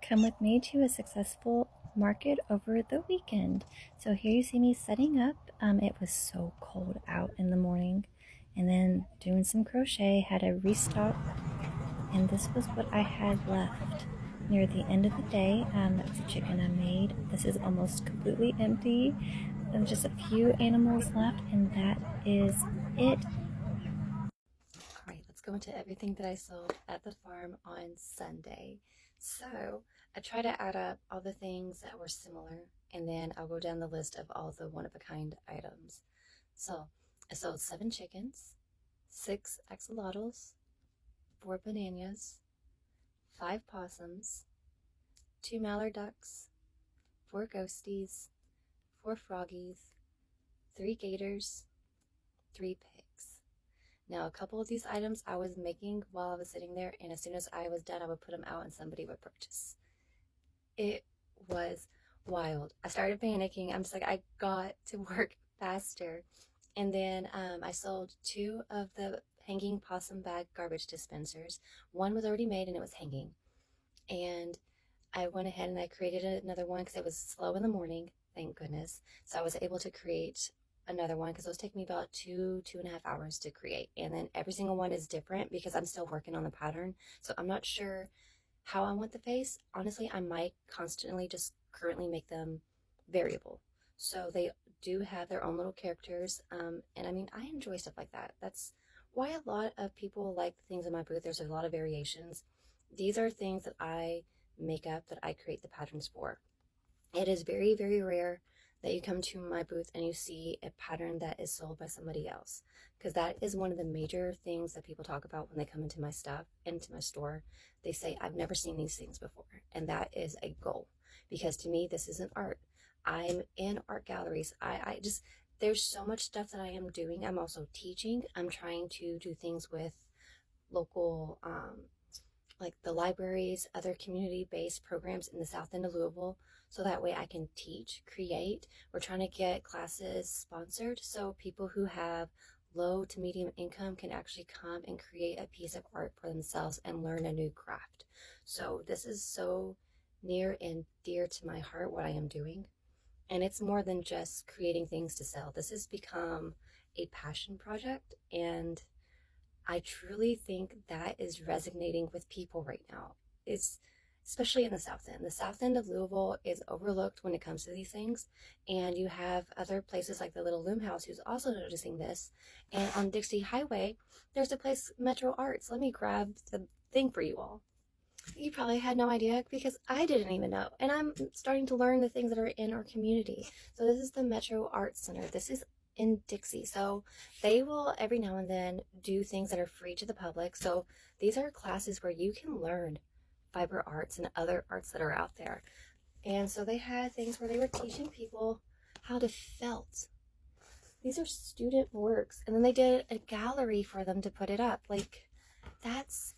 come with me to a successful market over the weekend. So here you see me setting up. It was so cold out in the morning, and then doing some crochet, had a restock, and this was what I had left near the end of the day. That's the chicken I made. This is almost completely empty. There's just a few animals left, and that is it. All right, let's go into everything that I sold at the farm on Sunday. So I try to add up all the things that were similar, and then I'll go down the list of all the one-of-a-kind items. So I sold 7 chickens, 6 axolotls, 4 bananas, 5 possums, 2 mallard ducks, 4 ghosties, 4 froggies, 3 gators, 3 pigs. Now, a couple of these items I was making while I was sitting there, and as soon as I was done, I would put them out and somebody would purchase. It was wild. I started panicking. I'm just like, I got to work faster. And then I sold 2 of the hanging possum bag garbage dispensers. One was already made and it was hanging. And I went ahead and I created another one because it was slow in the morning, thank goodness. So I was able to create another one because those take me about 2.5 hours to create. And then every single one is different because I'm still working on the pattern. So I'm not sure how I want the face. Honestly, I might constantly just currently make them variable. So they do have their own little characters. And I mean, I enjoy stuff like that. That's why a lot of people like the things in my booth. There's a lot of variations. These are things that I make up, that I create the patterns for. It is very, very rare that you come to my booth and you see a pattern that is sold by somebody else, because that is one of the major things that people talk about when they come into my stuff, into my store. They say, I've never seen these things before, and that is a goal, because to me this isn't art. I'm in art galleries. I just, there's so much stuff that I am doing. I'm also teaching. I'm trying to do things with local like the libraries, other community-based programs in the south end of Louisville, so that way I can teach, create. We're trying to get classes sponsored so people who have low to medium income can actually come and create a piece of art for themselves and learn a new craft. So this is so near and dear to my heart, what I am doing. And it's more than just creating things to sell. This has become a passion project, and I truly think that is resonating with people right now. It's especially in the South End. The South End of Louisville is overlooked when it comes to these things. And you have other places like the Little Loom House who's also noticing this. And on Dixie Highway, there's a place, Metro Arts. Let me grab the thing for you all. You probably had no idea because I didn't even know. And I'm starting to learn the things that are in our community. So this is the Metro Arts Center. This is in Dixie. So they will every now and then do things that are free to the public. So these are classes where you can learn fiber arts and other arts that are out there. And so they had things where they were teaching people how to felt. These are student works. And then they did a gallery for them to put it up. Like, that's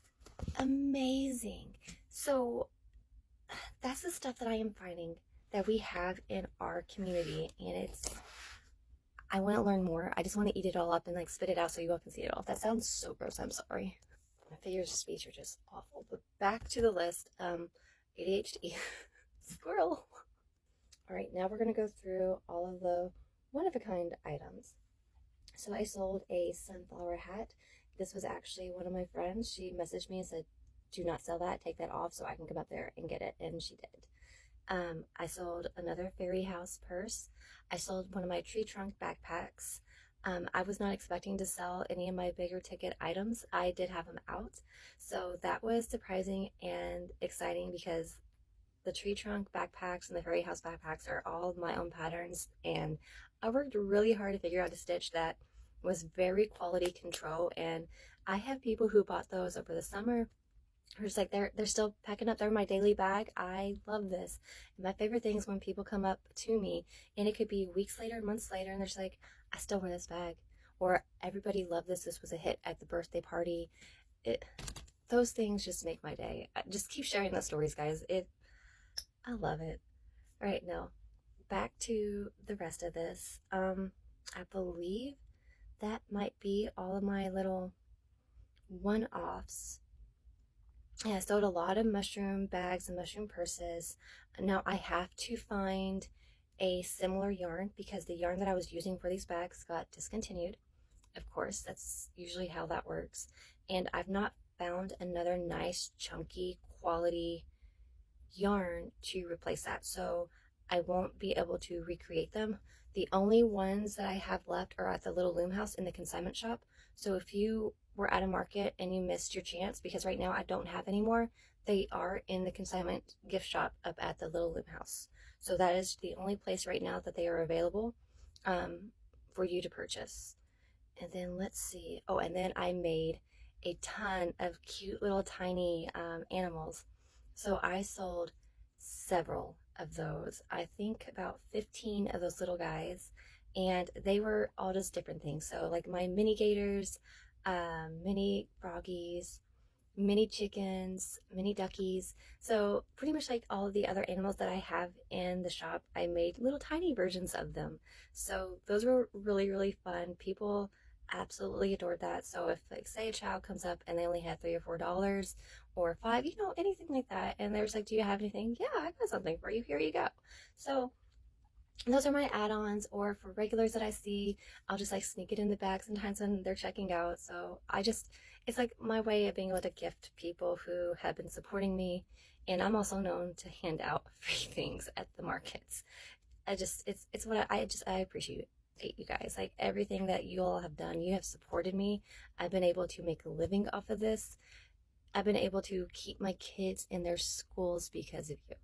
amazing. So that's the stuff that I am finding that we have in our community, and it's, I want to learn more. I just want to eat it all up and like spit it out so you all can see it all. That sounds so gross. I'm sorry. My figures of speech are just awful. But back to the list. ADHD. Squirrel. All right, now we're going to go through all of the one-of-a-kind items. So I sold a sunflower hat. This was actually one of my friends. She messaged me and said, do not sell that. Take that off so I can come up there and get it. And she did. I sold another fairy house purse. I sold one of my tree trunk backpacks. I was not expecting to sell any of my bigger ticket items. I did have them out. So that was surprising and exciting because the tree trunk backpacks and the fairy house backpacks are all my own patterns. And I worked really hard to figure out a stitch that was very quality control. And I have people who bought those over the summer. Or just like they're still packing up their my daily bag. I love this. And my favorite thing is when people come up to me, and it could be weeks later, months later, and they're just like, I still wear this bag. Or everybody loved this. This was a hit at the birthday party. Those things just make my day. Just keep sharing those stories, guys. I love it. All right, now back to the rest of this. I believe that might be all of my little one-offs. Yeah, I sold a lot of mushroom bags and mushroom purses. Now I have to find a similar yarn because the yarn that I was using for these bags got discontinued. Of course, that's usually how that works. And I've not found another nice, chunky, quality yarn to replace that. So I won't be able to recreate them. The only ones that I have left are at the little loom house in the consignment shop. So if you were at a market and you missed your chance, because right now I don't have any more, they are in the consignment gift shop up at the little loom house. So that is the only place right now that they are available um, for you to purchase. And then let's see. Oh, and then I made a ton of cute little tiny animals. So I sold several of those. I think about 15 of those little guys. And they were all just different things. So, like my mini gators, mini froggies, mini chickens, mini duckies. So, pretty much like all of the other animals that I have in the shop, I made little tiny versions of them. So, those were really, really fun. People absolutely adored that. So, if, like, say a child comes up and they only had $3 or $4 or five, anything like that, and they're just like, do you have anything? Yeah, I got something for you. Here you go. So, those are my add-ons, or for regulars that I see, I'll just like sneak it in the bag sometimes when they're checking out. So it's like my way of being able to gift people who have been supporting me. And I'm also known to hand out free things at the markets. It's what I appreciate you guys. Like everything that you all have done, you have supported me. I've been able to make a living off of this. I've been able to keep my kids in their schools because of you.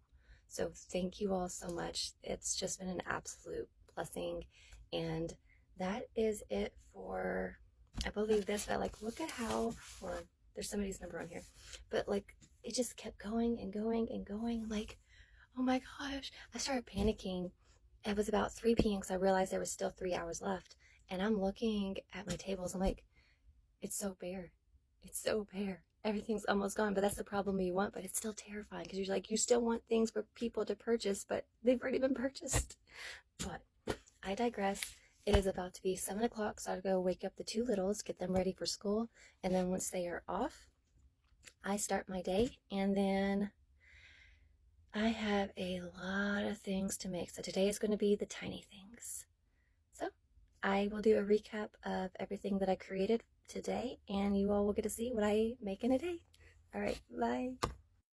So thank you all so much. It's just been an absolute blessing. And that is it for, I believe this, but like, look at how, or there's somebody's number on here, but like, it just kept going and going and going. Like, oh my gosh, I started panicking. It was about 3 p.m. because I realized there was still 3 hours left. And I'm looking at my tables. I'm like, it's so bare. It's so bare. Everything's almost gone, but that's the problem you want, but it's still terrifying because you're like, you still want things for people to purchase, but they've already been purchased. But I digress. It is about to be 7 o'clock, so I'll go wake up the two littles, get them ready for school, and then once they are off, I start my day, and then I have a lot of things to make. So today is going to be the tiny things. So I will do a recap of everything that I created today, and you all will get to see what I make in a day. All right, bye.